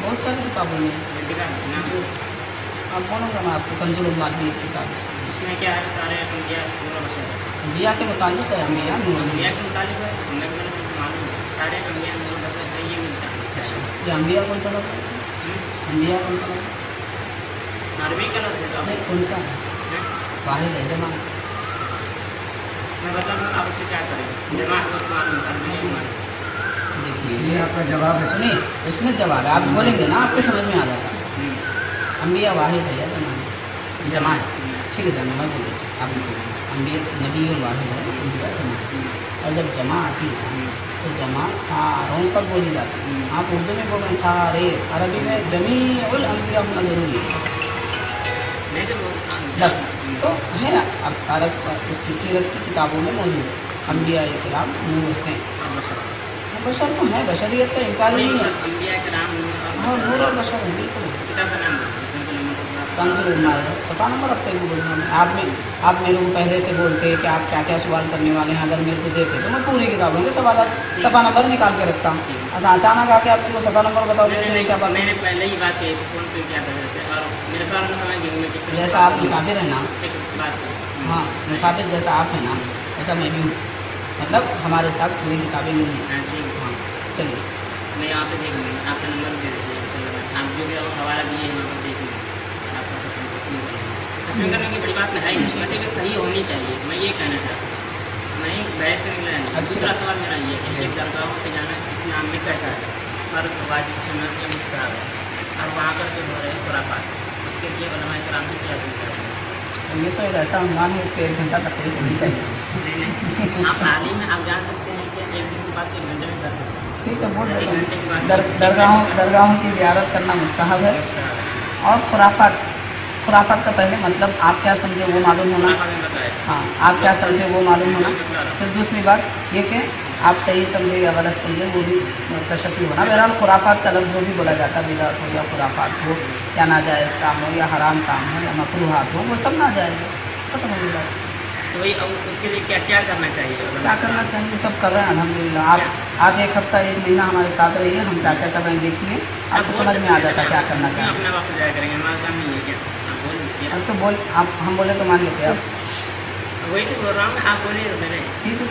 بہت ساری کتابوں میں دکھا دیجیے نا. آپ بولوں گا میں آپ کو کنزول المال بھی ایک کتاب ہے. اس میں کیا ہے سارے انبیاء نور بشر ہے. انبیاء کے متعلق ہے انبیاء نور انبیاء کے متعلق ہے. میں معلوم ہے سارے انبیاء نور بشر ہے، یہ ملتا ہے. یہ انبیاء کون سا لفظ ہے؟ انبیاء کون سا لفظ ہے؟ عربی کا لفظ ہے تو نہیں کون سا ہے؟ واحد ہے جمع. میں بتا دوں آپ اس سے کیا کریں. جمع کو معلوم سارے نہیں معلوم. دیکھیے اس لیے آپ کا جواب ہے. سنیے اس میں جواب ہے، آپ بولیں گے نا آپ کو سمجھ میں آ جاتا ہے. انبیاء واحد ہے یا جمع ہے. ٹھیک ہے جانا میں بول دیتا ہوں. آپ بولیں انبیاء نبی واحد ہے، انبیاء جمع ہے. اور جب جمع آتی ہے تو جمع ساروں پر بولی جاتی ہے. آپ اردو میں بول رہے ہیں سارے، عربی میں جمیع الانبیاء ہونا ضروری ہے نہیں تو بس. تو ہے اب عرب اس کی سیرت کی کتابوں میں موجود ہے انبیاء کرام نور ہیں. بشر تو ہے، بشریت کا انکار ہی نہیں ہے. انبیاء کے نام ہاں نور اور بشر ہے بالکل. کتاب کا نام کنزول المال ہے. صفحہ نمبر آپ کو بولنا ہے. آپ میرے کو پہلے سے بولتے کہ آپ کیا کیا سوال کرنے والے ہیں، اگر میرے کو دیتے تو میں پوری کتابوں کے سوالات صفحہ نمبر نکال کے رکھتا ہوں. اچھا اچانک آ کے آپ کو صفحہ نمبر بتاؤ تو میں کیا بات. میں نے پہلے ہی بات کی فون پہ کیا تھا جیسے، اور میرے سوال میں سمجھ گئی میں کس طرح جیسا آپ مسافر ہیں نا، ایک بات سے ہاں مسافر جیسا آپ ہیں نا ایسا میں بھی ہوں. مطلب ہمارے ساتھ پوری کتابیں نہیں ہیں. ہاں ٹھیک ہے. ہاں چلیے میں یہاں پہ دیکھ لوں آپ کا نمبر دے دیجیے. آپ جو بھی حوالہ دیے ہیں وہاں پر دیکھ لیں. آپ کا تسلیم کرنے کی بڑی بات میں ہے ہی نہیں، ویسے کہ صحیح ہونی چاہیے. میں یہ کہنا چاہتا ہوں، میں بحث کرنے لگا. دوسرا سوال میرا یہ ہے کہ درگاہوں پہ جانا اسلام میں کیسا ہے؟ فرض واجب سنت یا مستحب ہے، اور وہاں پر جو ہو رہے ہیں خرافات، اس کے لیے علماء کرام کی کیا ذمہ داری ہے؟ یہ تو ایک ایسا عنوان ہے، اس پہ 1 گھنٹہ تقریر ہونی چاہیے. نہیں آپ عالم میں آپ جان سکتے ہیں کہ ایک دن کے بعد 1 گھنٹے میں کر سکتے ہیں. ٹھیک ہے بہت ایک گھنٹے کے بعد درگاہوں کی زیارت کرنا مستحب ہے. اور خرافات کا پہلے مطلب آپ کیا سمجھے وہ معلوم ہونا. ہاں آپ کیا سمجھے وہ معلوم ہونا. پھر دوسری بات یہ کہ آپ صحیح سمجھے یا غلط سمجھے وہ بھی تشفی ہونا. بہرحال خرافات کا لفظ جو بھی بولا جاتا ہے، بدعت ہو یا خرافات ہو یا ناجائز کام ہو یا حرام کام ہو یا مکروہات ہو، وہ سب ناجائز ہے. ختم ہو گئی. تو وہی اب اس کے لیے کیا کرنا چاہیے؟ کیا کرنا چاہیے سب کر رہے ہیں الحمدللہ. آپ 1 ہفتہ 1 مہینہ ہمارے ساتھ رہیے، ہم کیا کیا کر رہے ہیں دیکھیے، آپ کو سمجھ میں آ جاتا ہے کیا کرنا چاہیے. اپنا وقت ضائع کریں گے، ہمارا کام نہیں ہے کیا؟ آپ بول دیجیے. اب تو ہم بولے تو مان لیتے آپ. وہی تو بول رہا ہوں، آپ بولے تو میں نے. ٹھیک ہے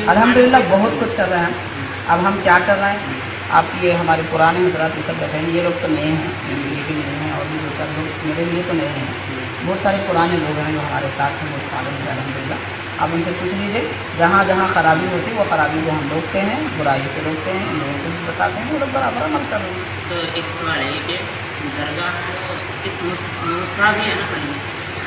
الحمدللہ بہت کچھ کر رہے ہیں. اب ہم کیا کر رہے ہیں؟ آپ یہ ہمارے پرانے حضرات یہ سب بیٹھے ہیں، یہ لوگ تو نئے ہیں، یہ بھی نئے ہیں، اور بھی 2-4 لوگ میرے لیے تو نئے ہیں. بہت سارے پرانے لوگ ہیں جو ہمارے ساتھ ہیں بہت سالوں سے الحمدللہ. آپ ان سے پوچھ لیجیے جہاں جہاں خرابی ہوتی ہے وہ خرابی کو ہم روکتے ہیں، برائی سے روکتے ہیں، ان لوگوں کو بھی بتاتے ہیں، وہ لوگ برابر عمل کر رہے ہیں. تو ایک سوال ہے کہ درگاہ کو اس مستحب بھی ہے نا پڑھنی،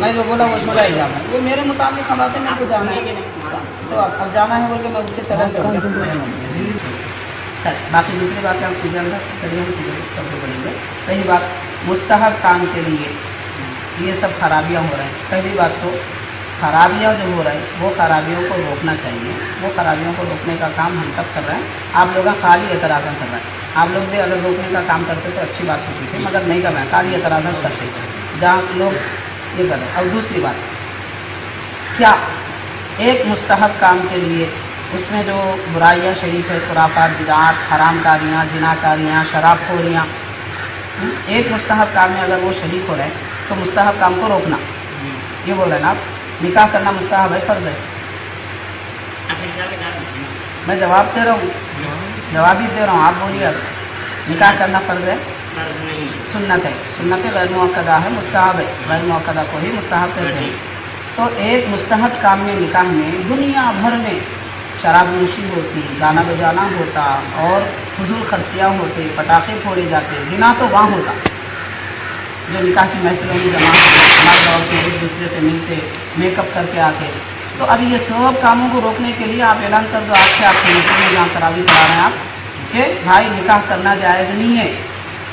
میں جو بولا وہ چھوڑا ہی جانا ہے، وہ میرے مطابق ہم آتے میرے کو جانا ہے تو اب جانا ہے بول کے میں اٹھ کے چلا جاؤں. باقی دوسری بات ہم سیدھے اندر چلیے ہم سیدھے کر کے بولیں گے. پہلی بات مستحب کام کے لیے یہ سب خرابیاں ہو رہے ہیں. پہلی بات تو خرابیاں جو ہو رہی ہیں وہ خرابیوں کو روکنا چاہیے. وہ خرابیوں کو روکنے کا کام ہم سب کر رہے ہیں. آپ لوگ خالی اعتراض کر رہے ہیں. آپ لوگ بھی اگر روکنے کا کام کرتے تو اچھی بات ہوتی تھی، مگر نہیں کر رہے ہیں، خالی اعتراضات کرتے جہاں لوگ یہ کر رہے ہیں. اور دوسری بات کیا ایک مستحب کام کے لیے اس میں جو برائیاں شریف ہے، خرافات، بدعات، حرام کاریاں، زنا کاریاں، شراب خوریاں، ایک مستحب کام میں اگر وہ شریک ہو رہے ہیں تو مستحب کام کو روکنا. یہ بول رہے ہیں نا آپ نکاح کرنا مستحب ہے، فرض ہے. میں جواب دے رہا ہوں، جواب ہی دے رہا ہوں، آپ بولیے. اب نکاح کرنا فرض ہے، سنت ہے. سنت غیر مؤکدہ ہے، مستحب ہے. غیر مؤکدہ کو ہی مستحب کہتے ہیں. تو ایک مستحب کام میں نکاح میں دنیا بھر میں شراب نوشی ہوتی، گانا بجانا ہوتا اور فضول خرچیاں ہوتے، پٹاخے پھوڑے جاتے. زنا تو وہاں ہوتا جو نکاح کی محفلوں میں جمع مرد عورتیں ایک دوسرے سے ملتے، میک اپ کر کے آتے. تو اب یہ سب کاموں کو روکنے کے لیے آپ اعلان کر دو آج سے آپ کے مسجد میں جہاں تراویح پڑھا رہے ہیں آپ کہ بھائی نکاح کرنا جائز نہیں ہے،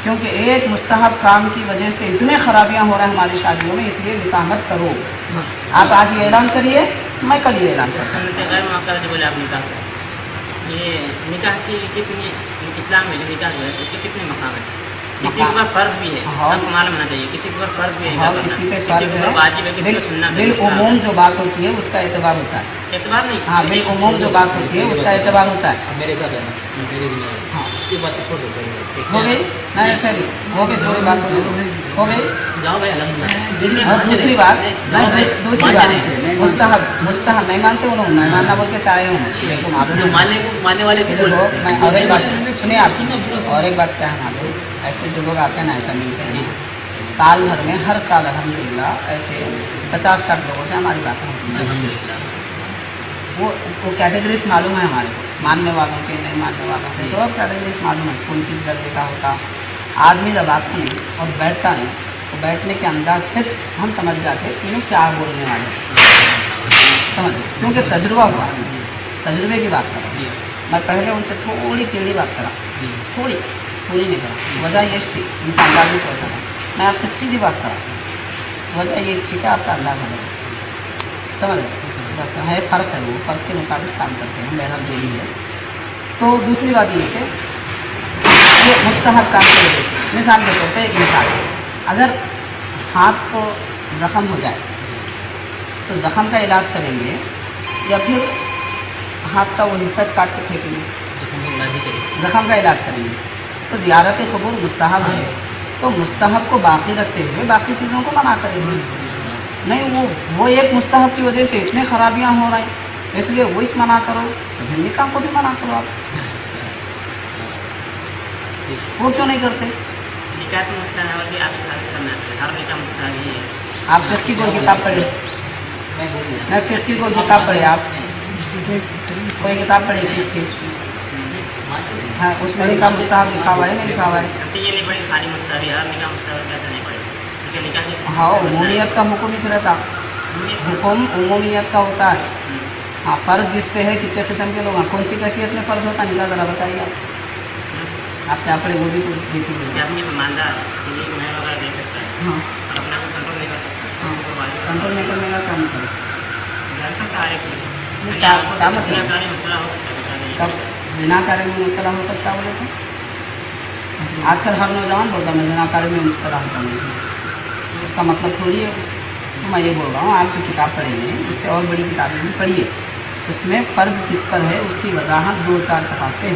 کیونکہ ایک مستحب کام کی وجہ سے اتنے خرابیاں ہو رہے ہیں ہماری شادیوں میں، اس لیے نکاح مت کرو. آپ آج یہ اعلان کریے، میں کل یہ اعلان کرتا ہوں. سنت غیر مؤکدہ جو بولے آپ نکاح، یہ نکاح کی کتنی اسلام میں جو نکاح جو ہے اس کے کتنے مقام ہیں؟ کسی کے اوپر فرض بھی ہے، آپ کو معلوم ہونا چاہیے. کسی کے اوپر فرض بھی ہے، ہاں کسی پہ فرض کے اوپر واجب ہے، کسی کو سننا ہے. بالعموم جو بات ہوتی ہے اس کا اعتبار ہوتا ہے. اعتبار نہیں، ہاں بالعموم جو بات ہوتی ہے اس کا اعتبار ہوتا ہے. میرے گھر رہنا میرے دن ہاں یہ بات چھوڑ دو. ہو گئی نہیں پھر ہو گئی پوری بات ہو گئی. جاؤ بھائی الحمد اور دوسری بات دوسری بات مستحب نہیں مانتے وہ لوگ، نہیں ماننا بول کے چاہے ہوں دیکھو معلوم ماننے والے کی دیکھو. میں اور ایک بات سنیے آپ، اور ایک بات کیا ہے معلوم، ایسے جو لوگ آتے ہیں نا ایسا ملتے ہیں سال بھر میں، ہر سال الحمدللہ ایسے 50-60 لوگوں سے ہماری باتیں ہوتی ہیں. الحمد للہ. وہ کیٹیگریز معلوم ہے ہمارے کو، ماننے والوں کے نہیں ماننے والوں کے سب کیٹیگریز معلوم ہے کون کس درجے کا ہوتا. آدمی جب آتا نہیں اور بیٹھتا نہیں تو بیٹھنے کے انداز سے ہم سمجھ جاتے کہ یہ کیا بولنے والے سمجھ، کیونکہ تجربہ ہوا، تجربے کی بات کرا. میں پہلے ان سے تھوڑی ٹیڑھی بات کرا، تھوڑی پوری نہیں کرا. وجہ یہ تھی ان کا انداز بھی کیسا تھا. میں آپ سے سیدھی بات کرا، وجہ یہ تھی کہ آپ کا انداز ہے سمجھ بس ہے. فرق ہے، وہ فرق کے مطابق کام کرتے ہیں، بہرحال جو بھی ہے. تو دوسری بات یہ کہ یہ مستحب کام کی وجہ سے مثال کے طور پہ ایک مثال ہے، اگر ہاتھ کو زخم ہو جائے تو زخم کا علاج کریں گے یا پھر ہاتھ کا وہ حصہ کاٹ کے پھینکیں گے؟ زخم کا علاج کریں گے. تو زیارت قبور مستحب ہے تو مستحب کو باقی رکھتے ہوئے باقی چیزوں کو منع کریں گے. نہیں وہ ایک مستحب کی وجہ سے اتنے خرابیاں ہو رہی ہیں اس لیے وہی منع کرو، تو پھر نکاح کو بھی منع کرو. آپ وہ کیوں نہیں کرتے؟ نکاح تو مسئلہ ہے اور بھی آپ شادی کرنا ہے، ہر نکاح مسئلہ ہی ہے. آپ فقہ کی کوئی کتاب پڑھے؟ میں فقہ کی کوئی کتاب پڑھے؟ آپ کوئی کتاب پڑھے فقہ کی؟ ہاں اس میں نکاح مستحب لکھا ہوا ہے نہیں لکھا ہوا ہے؟ اب تو یہ نہیں پڑھی خالی مستحب ہے، ہر نکاح مستحب ہے، کیسے نہیں پڑھی؟ کیونکہ نکاح کی ہاں عمومیت کا حکم اس رہتا، حکم عمومیت کا ہوتا ہے. ہاں فرض جس پہ ہے کتنے قسم کے لوگ ہیں، کون سی کیفیت میں فرض ہوتا ہے نکاح ذرا بتائیے. آپ کیا پڑھے وہ بھی کچھ دیکھیے. کہ آدمی ایماندار کسی کو مہر وغیرہ دے سکتا ہے ہاں اور اپنا کو کنٹرول نہیں کر سکتا، کسی کو واجب کنٹرول نہیں کرنے کا کام کرے. جان سکتا ہے ہر ایک نہیں، چیز. کیا آپ کو مطلب؟ زنا کاری مبتلا ہو سکتا ہے شادی میں. کب زنا کاری میں مبتلا ہو سکتا ہے بولے تو آج کل ہر نوجوان بولتا میں زنا کاری میں مبتلا ہوتا ہوں، اس کا مطلب تھوڑی ہے. تو میں یہ بول رہا ہوں آپ جو کتاب پڑھیں گے اس سے اور بڑی کتابیں بھی پڑھیے، اس میں فرض کس پر ہے اس کی وضاحت 2-4 صفحات پہ،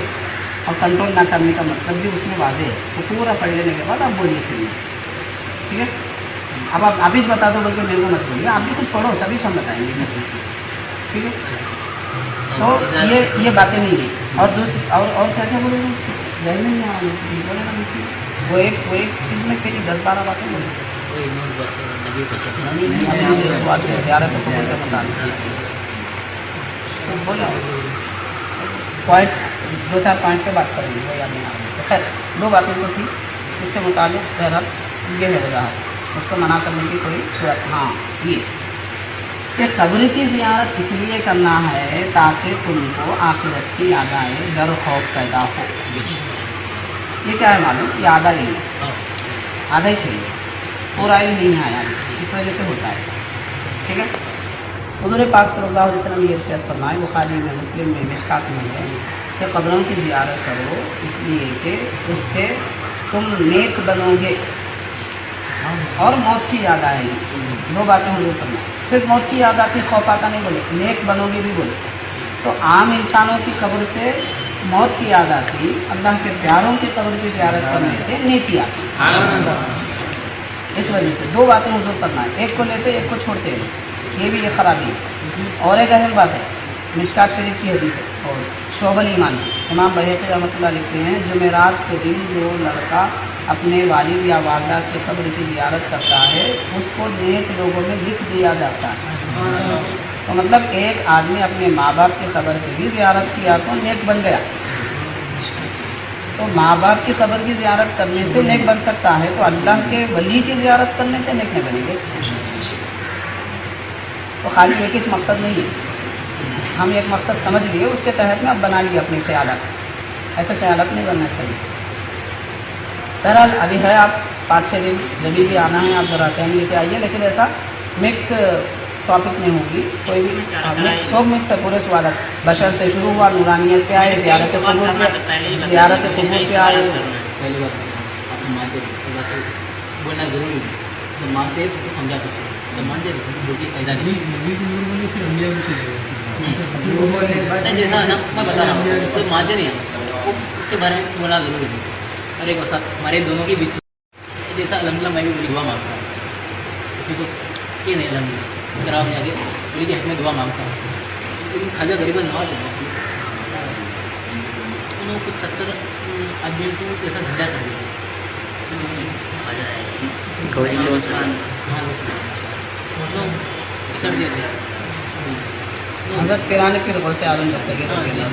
اور کنٹرول نہ کرنے کا مطلب بھی اس میں واضح ہے. تو پورا پڑھ لینے کے بعد آپ بولیے پھر ٹھیک ہے. اب آپ ابھی بتا دو بلکہ میرے کو مت بولیے، آپ بھی کچھ پڑھو سبھی ہم بتائیں گے ٹھیک ہے. تو یہ باتیں نہیں ہیں. اور دوسری اور کیا کیا بولے گا ذہن میں نہیں آ رہا. وہ ایک چیز میں کئی 10-12 باتیں بولے زیارت کو بول کے بتا بولو پوائنٹ 2-4 پوائنٹ پہ بات کریں گے وہ یاد نہیں آ رہی. خیر 2 باتیں تو تھی اس کے متعلق بہرحال یہ ہے وضاحت. اس کو منع کرنے کی کوئی صورت ہاں یہ کہ قبر کی زیارت اس لیے کرنا ہے تاکہ تم کو آخرت کی یاد آئے، ڈر و خوف پیدا ہو. یہ کیا ہے معلوم؟ یہ آدھا ہی ہے، آدھا ہی چاہیے، پورا ہی نہیں آیا، اس وجہ سے ہوتا ہے. ٹھیک ہے. حضور پاک صلی اللہ علیہ وسلم یہ ارشاد فرمائے، بخاری میں، مسلم میں، مشکات میں ہے کہ قبروں کی زیارت کرو اس لیے کہ اس سے تم نیک بنو گے اور موت کی یاد آئے گی. دو باتیں حضور فرمائے، صرف موت کی یاد آتی خوف آتا نہیں بولے، نیک بنو گے بھی بولے. تو عام انسانوں کی قبر سے موت کی یاد آتی، اللہ کے پیاروں کی قبر کی زیارت کرنے سے نیکی آتی. اس وجہ سے دو باتیں حضور فرمائے، ایک کو لیتے ایک کو چھوڑتے ہیں، یہ بھی یہ خرابی ہے. اور ایک اہم بات ہے، مشکات شریف کی حدیث ہے اور شعب الایمان کی. امام بحیقی رحمۃ اللہ لکھتے ہیں، جمعرات کے دن جو لڑکا اپنے والد یا والدہ کی قبر کی زیارت کرتا ہے اس کو نیک لوگوں میں لکھ دیا جاتا ہے. تو مطلب ایک آدمی اپنے ماں باپ کی قبر کی بھی زیارت کیا تو نیک بن گیا. تو ماں باپ کی قبر کی زیارت کرنے سے نیک بن سکتا ہے، تو اللہ کے ولی کی زیارت کرنے سے نیک نہیں بنے گے. تو خالی ایک ہی مقصد نہیں ہے، ہم ایک مقصد سمجھ لیے، اس کے تحت میں اب بنا لیے اپنے خیالات. ایسے خیالات نہیں بننا چاہیے. بہرحال ابھی ہے، آپ 5-6 دن جب بھی آنا ہے آپ ذرا ٹائم لے کے آئیے، لیکن ایسا مکس ٹاپک نہیں ہوگی، کوئی بھی سب مکس ہے. پورے سوالات بشر سے شروع ہوا، نورانیت پہ آئے، زیارت قبور پہ آئے. پہلی بات آپ نے مانتے بولنا ضروری ہے، جب مانتے تو سمجھا سکتے ہیں، جب مانتے رہتے تو بولتی فائدہ نہیں. جیسا ہے نا میں بتا رہا ہوں، تو مانتے نہیں ہیں اس کے بارے میں بولنا ضروری ہے. اور ایک وقت ہمارے دونوں کی بیچ جیسا الحمدللہ میں بھی بولی دعا مانگتا ہوں، اس میں تو یہ نہیں الحمدللہ خراب نہیں آگے بولی کہ میں دعا مانگتا ہوں. لیکن خواجہ غریباً نواز انہوں نے کچھ 70 آدمیوں کو ایسا گھٹا کر دیا. حضرت پیران کی رغبت سے عالم دستگیر ہو گیا.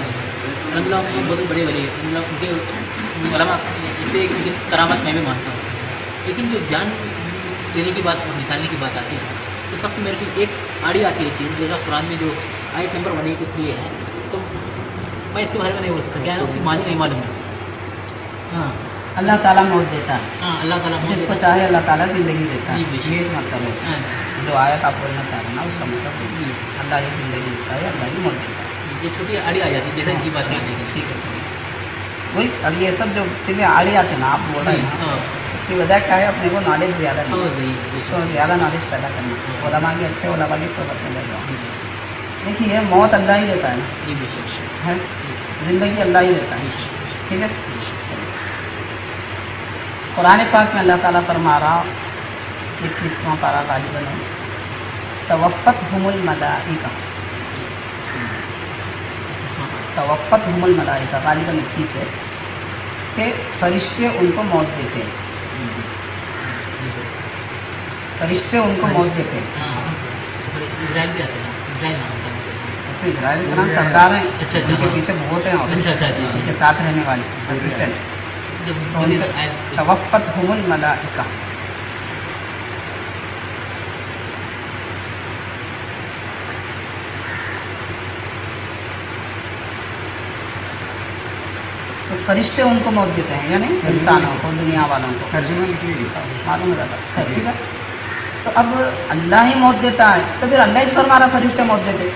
الحمدللہ بہت بڑے بڑے ان کے علامات جیسے ان کی کرامت میں بھی مانتا ہوں. لیکن جو جان دینے کی بات اور نکالنے کی بات آتی ہے اس وقت میرے کو ایک آڑی آتی ہے چیز، جیسا قرآن میں جو آیت نمبر 183 ہے، تو میں اس کے بارے میں نہیں بول سکتا، کیا ہے اس کی معنی نہیں معلوم ہے. ہاں اللہ تعالیٰ موت دیتا ہے، ہاں اللہ تعالیٰ جس کو چاہے اللہ تعالیٰ زندگی دیتا ہے. جی، یہ اس مطلب ہے. ہاں جو آیت آپ بولنا چاہ رہے ہیں نا اس کا مطلب ہے اللہ ہی زندگی دیتا ہے، اللہ ہی موت دیتا ہے. یہ چھوٹی آڑی آ جاتی ہے جیسے اسی بات میں آنے کی. ٹھیک ہے چلیے. وہی اب یہ سب جو چیزیں آڑی آتی ہیں نا آپ بول رہے ہیں نا، اس کی وجہ کیا ہے؟ اپنے کو نالج زیادہ نہیں، تو زیادہ نالج پیدا کرنا، علماء کی اچھے علماء کی صحبت میں لے جاؤ. دیکھیے موت اللہ ہی دیتا ہے نا، ہے زندگی اللہ ہی دیتا ہے. ٹھیک ہے. قرآن پاک میں اللہ تعالیٰ فرما رہا 21واں پارہ غالباً ہے، توفتہم الملائکہ، توفتہم الملائکہ غالباً 21 ہے کہ فرشتے ان کو موت دیتے ہیں. فرشتے ان کو موت دیتے ہیں. اسرائیل بھی آتے ہیں، اسرائیل نام ہوتا ہے. تو اسرائیل السلام سردار ہیں، اچھا ان کے پیچھے بہت ہیں، ان کے ساتھ رہنے والے اسسٹنٹ. توفتہم الملائکہ. تو فرشتے ان کو موت دیتے ہیں، یعنی انسانوں کو، دنیا والوں کو. ترجمہ لکھیے معلوم ہو جاتا ہے. ٹھیک ہے. تو اب اللہ ہی موت دیتا ہے تو پھر اللہ ہی فرما رہا فرشتے موت دیتے.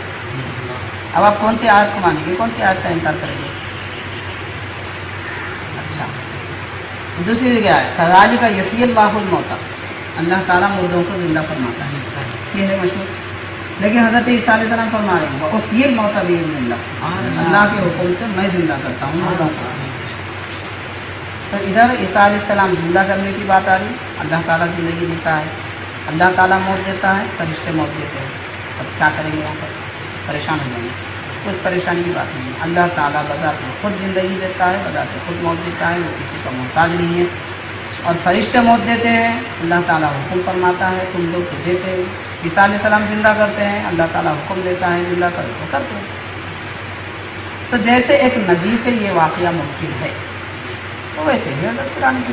اب آپ کون سی آیت کو مانیں گے، کون سی آیت کا انکار کریں گے؟ اچھا دوسری جگہ ہے کذالک یحیی اللہ الموتیٰ، اللہ تعالیٰ مردوں کو زندہ فرماتا ہے، یہ ہے مشہور. لیکن حضرت عیسیٰ علیہ السلام فرما رہے ہیں وَأُحْيِي الْمَوْتَىٰ بِإِذْنِ اللَّهِ، اللہ کے حکم سے میں زندہ کرتا ہوں مردوں کو. تو ادھر عیسیٰ علیہ السلام زندہ کرنے کی بات آ رہی، اللہ تعالیٰ زندگی دیتا ہے، اللہ تعالیٰ موت دیتا ہے، فرشتے موت دیتے ہیں. اب کیا کریں گے؟ وہاں پر پریشان ہو جائیں گے. کچھ پریشانی کی بات نہیں ہے. اللہ تعالیٰ بذات خود زندگی دیتا ہے، بذات خود موت دیتا ہے، وہ کسی کا محتاج نہیں ہے. اور فرشتے موت دیتے ہیں، اللہ تعالیٰ حکم فرماتا ہے تم لوگ کو دیتے ہیں. عیسیٰ علیہ السلام زندہ کرتے ہیں، اللہ تعالیٰ حکم دیتا ہے زندہ کرو تو کرتے ہیں. تو جیسے ایک نبی سے یہ واقعہ ممکن ہے تو ویسے ہی حضرت قرآن سے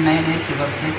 9866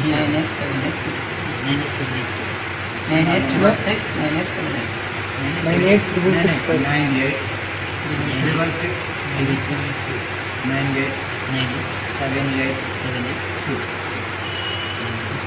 9878 9866 9878 98